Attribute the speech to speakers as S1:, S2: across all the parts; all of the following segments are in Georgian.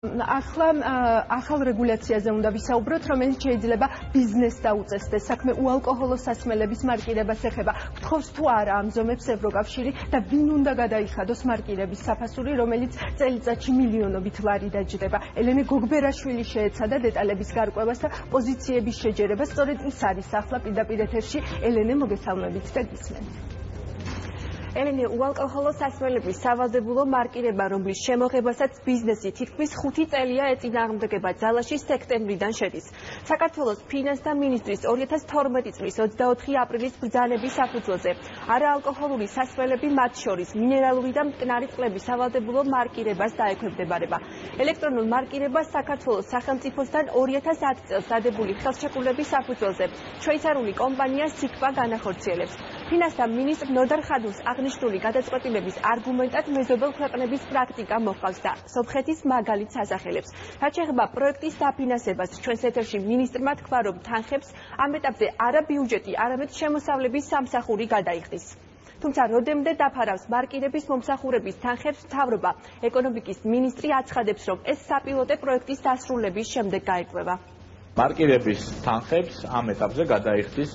S1: ახლა ახალ რეგულაციაზე უნდა ვისაუბროთ, რომელიც შეიძლება ბიზნესს დაუწესდეს. საქმე უალკოჰოლო სასმელების მარკირებას ეხება. გთხოვს თუ არა ამ ზომებს ევროკავშირი და ვინ უნდა გადაიხადოს მარკირების საფასური, რომელიც წელიწადში მილიონობით ლარი დაჯდება. ელენე გოგბერაშვილი შეეცადა დეტალების გარკვევას და პოზიციების შეჯერებას. სწორედ ის არის ახლა პირდაპირ ეთერში. ელენე, მოგესალმებით და გისმენთ. ელენე, უალკოჰოლო სასმელების სავალდებულო მარკირება, რომლის შემოღებასაც ბიზნესი თითქმის 5 წელია ეწინააღმდეგება ძალაში სექტემბრიდან შედის. საქართველოს ფინანსთა მინისტრის 2012 წლის 24 აპრილის ბრძანების საფუძველზე არაალკოჰოლური სასმელები, მათ შორის მინერალური და მტკნარი წყლების სავალდებულო მარკირებას დაექვემდებარება. ელექტრონულ მარკირებას საქართველოს სახელმწიფოსთან 2010 წელს დადებული ხელშეკრულების საფუძველზე შვეიცარიული კომპანია სიკპა განახორციელებს. ფინანსთა მინისტრ ნოდარ ხადუს აღნიშნული გადაწყვეტილების არგუმენტად მეზობელ ქვეყნების პრაქტიკა მოჰყავს და სომხეთის მაგალითს ასახელებს. რაც შეეხება პროექტის დაფინანსებას, ჩვენს ეთერში მინისტრმა თქვა, რომ თანხებს ამ ეტაპზე არა ბიუჯეტი, არამედ შემოსავლების სამსახური გადაიხდის. თუმცა როდემდე დაფარავს მარკირების მომსახურების თანხებს მთავრობა. ეკონომიკის მინისტრი აცხადებს, რომ ეს საპილოტე პროექტის დასრულების შემდეგ გაირკვევა.
S2: მარკირების თანხებს ამ ეტაპზე გადაიხდის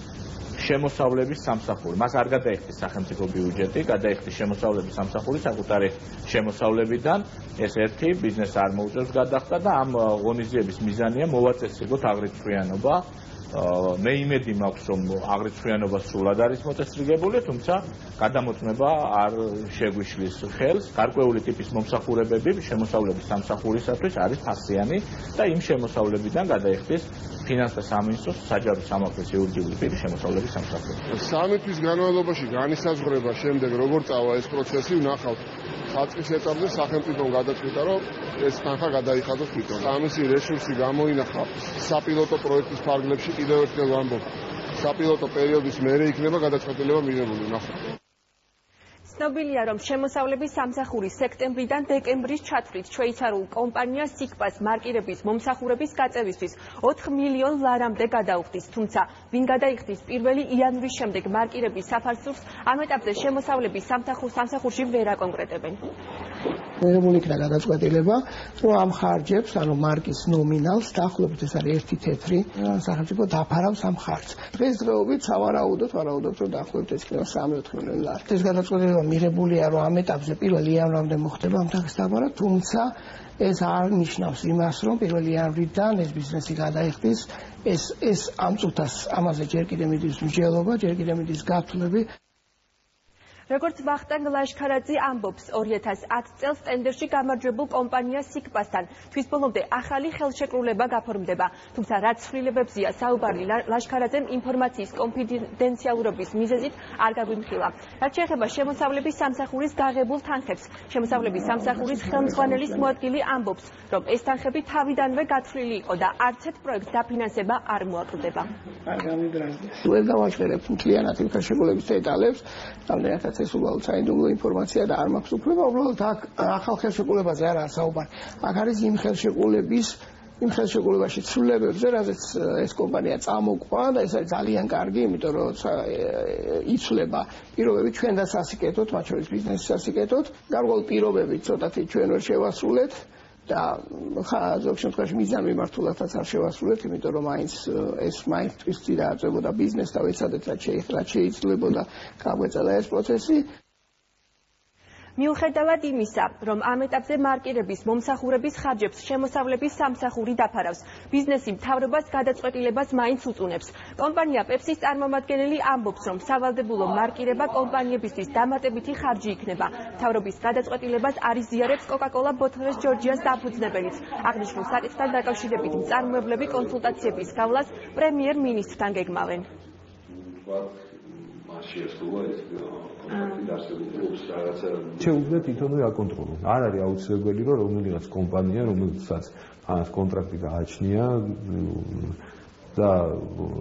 S2: შემოსავლების სამსახური. მას არ გადაიხდის სახელმწიფო ბიუჯეტი, გადაიხდის შემოსავლების სამსახური საკუთარი შემოსავლებიდან. ეს ერთი ბიზნესს არ მოუწევს გადახდა და ამ ღონისძიების მიზანია მოვაწესრიგოთ აღრიცხვიანობა. მე იმედი მაქვს, რომ აღრიცხვიანობა სრულად არის მოწესრიგებული, თუმცა გადამოწმება არ შეგვიშლის ხელს. გარკვეული ტიპის მომსახურებები შემოსავლების სამსახურისათვის არის ფასიანი და იმ შემოსავლებიდან გადაიხდის ფინანსთა სამინისტროს საჯარო სამართლის იურიდიული პირის შემოსავლების სამსახური.
S3: 3 თვის განმავლობაში განისაზღვრება შემდეგ როგორ წავა ეს პროცესი, ვნახავთ ხალხის ეტაპზე სახელმწიფომ გადაწყვიტა, რომ ეს თანხა გადაიხადოს თვითონ. ამისი რესურსი გამოინახა საპილოტო პროექტის ფარგლებში. კიდევ ერთხელ ვამბობ, საპილოტო პერიოდის მერე იქნება გადაწყვეტილება მიღებული, ვნახავთ.
S1: ცნობილია, რომ შემოსავლების სამსახური სექტემბრიდან დეკემბრის ჩათვლით შვეიცარულ კომპანია სიკპას მარკირების მომსახურების გაწევისთვის 4 მილიონ ლარამდე გადაუხდის. თუმცა, ვინ გადაიხდის 1 იანვრის შემდეგ მარკირების საფასურს, ამ ეტაპზე შემოსავლების სამსახურში ვერ აკონკრეტებენ.
S4: მიღებული იქნა გადაწყვეტილება, რომ ამ ხარჯებს, ანუ მარკის ნომინალს, დაახლოებით ეს არის 1 თეთრი, სახელმწიფო დაფარავს ამ ხარჯს. დღესდღეობით სავარაუდოდ, რომ დაახლოებით ეს იქნება 3-4 მილიონი ლარი. ეს გადაწყვეტილება მიღებულია, რომ ამ ეტაპზე 1 იანვრამდე მოხდება ამ თანხის დაფარა, თუმცა ეს არ ნიშნავს იმას, რომ 1 იანვრიდან ეს ბიზნესი გადაიხდის. ეს ამ წუთას ამაზე ჯერ კიდევ მიდის მსჯელობა, ჯერ კიდევ მიდის გათვლები.
S1: როგორც ვახტანგ ლაშქარაძე ამბობს, 2010 წელს ტენდერში გამარჯვებულ კომპანია სიკპასთან თვის ბოლომდე ახალი ხელშეკრულება გაფორმდება. თუმცა რაც ცვლილებებზია საუბარი, ლაშქარაძემ ინფორმაციის კონფიდენციალურობის მიზეზით არ გაგვიმხილა. რაც შეეხება შემოსავლების სამსახურის გაღებულ თანხებს, შემოსავლების სამსახურის ხელმძღვანელის მოადგილე ამბობს, რომ ეს თანხები თავიდანვე გათვლილი იყო და არც ერთ პროექტს დაფინანსება არ მოაკლდება.
S4: ვერ დავაჩვენებ მთლიანად იმ ხელშეკრულების დეტალებს, რამდენადაც ეს უბრალოდ საინდომლო ინფორმაცია და არ მაქვს უფლება, უბრალოდ აქ ახალ ხელშეკრულებაზე არაა საუბარი. აქ არის იმ ხელშეკრულებაში ცვლილებებზე, რაზეც ეს კომპანია წამოყვა და ეს არის ძალიან კარგი, იმიტომ რომ იცვლება პირობები ჩვენ და სასიკეთოდ, მათ შორის ბიზნესის სასიკეთოდ. გარკვეული პირობები ცოტათი ჩვენ ვერ შევასრულეთ და ზოგ შემთხვევაში მიზან მიმართულადაც არ შევასრულეთ, იმიტომ რომ ეს მაინც ტვისტი დააწევოდა ბიზნესს და ვეცადეთ რაც შეიძლებოდა გაგვეწელა ეს პროცესი.
S1: მიუხედავად იმისა, რომ ამ ეტაპზე მარკირების მომსახურების ხარჯებს შემოსავლების სამსახური დაფარავს, ბიზნესი მთავრობას გადაწყვეტილებას მაინც უწუნებს. კომპანია პეპსის წარმომადგენელი ამბობს, რომ სავალდებულო მარკირება კომპანიებისთვის დამატებითი ხარჯი იქნება. მთავრობის გადაწყვეტილებას არ იზიარებს კოკა-კოლა ბოთლეს ჯორჯიას დაფუძნებელიც. აღნიშნულ საკითხთან დაკავშირებით მწარმოებლები კონსულტაციების გავლას პრემიერ-მინისტრთან გეგმავენ.
S5: შეუძლია თვითონვე აკონტროლოს. არ არის აუცილებელი, რომ რომელიღაც კომპანია, რომელსაც კონტრაქტი გააჩნია და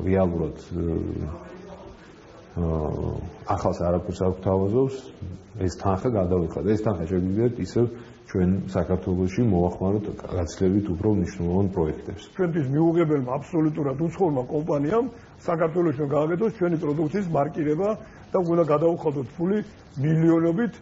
S5: რეალურად ახალს არაფერს არ გვთავაზობს, ეს თანხა გადავიხადოთ. ეს თანხა შეგვიძლია ისევ ჩვენ საქართველოში მოახმაროთ გაცილებით უფრო მნიშვნელოვან პროექტებს.
S6: ჩვენთვის მიუღებელმა აბსოლუტურად უცხოურმა კომპანიამ საქართველოში გააკეთოს ჩვენი პროდუქციის მარკირება და უნდა გადაუხადოთ ფული მილიონობით.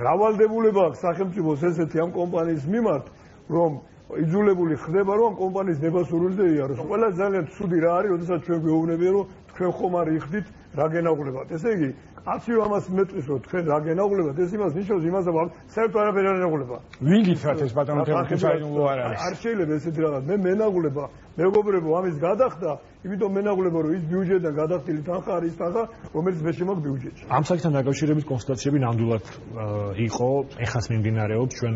S6: რავალდებულება აქვს სახელმწიფოს ესეთი ამ კომპანიის მიმართ, რომ იძულებული ხდება რომ კომპანიის ნება-სურვილზე იაროს. ყველა ძალიან ცუდი რა არის, როდესაც ჩვენ გვეუბნებიან რომ თქვენ ხომ არ იხდით რა გენაღლებათ. ესე იგი, კაცი ამას მეტყვის რომ თქვენ რა გენაღლებათ, ეს იმას ნიშნავს იმას რომ საერთოდ არაფერი არ ენაღლება.
S7: ვინ გითხრათ ეს ბატონო თემურლენგო არ არის?
S6: არ შეიძლება ესეთი რაღაც. მე მენაღლება, მეგობრებო, ამის გადახდა, იმიტომ მენაღლება რომ ის ბიუჯეტიდან გადახდილი თანხა არის თანხა, რომელიც მე შემოგვ ბიუჯეტში.
S7: ამ საკითხთან დაკავშირებით კონსულტაციები ნამდვილად იყო, ეხას მიმდინარეობს ჩვენ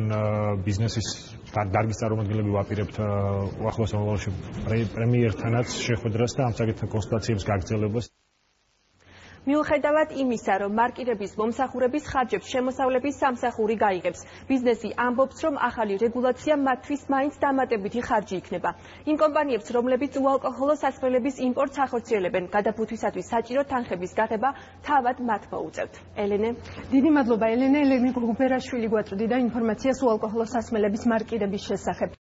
S7: ბიზნესის დარგის წარმომადგენლები ვაპირებთ უახლოეს მომავალში პრემიერთანაც შეხვედრას და ამ საკითხთან კონსულტაციების გაგრძელებას.
S8: მიუხედავად იმისა, რომ მარკირების მომსახურების ხარჯებს შემოსავლების სამსახური გაიღებს, ბიზნესი ამბობს, რომ ახალი რეგულაცია მათთვის მაინც დამატებითი ხარჯი იქნება. იმ კომპანიებს, რომლებიც უალკოჰოლო სასმელების იმპორტს ახორციელებენ, გადაფუთვისათვის საჭირო თანხების გაღება თავად მათ მოუწევთ. ელენე,
S1: დიდი მადლობა ელენე გოგუბერაშვილი გვაწვდიდა ინფორმაციას უალკოჰოლო სასმელების მარკირების შესახებ.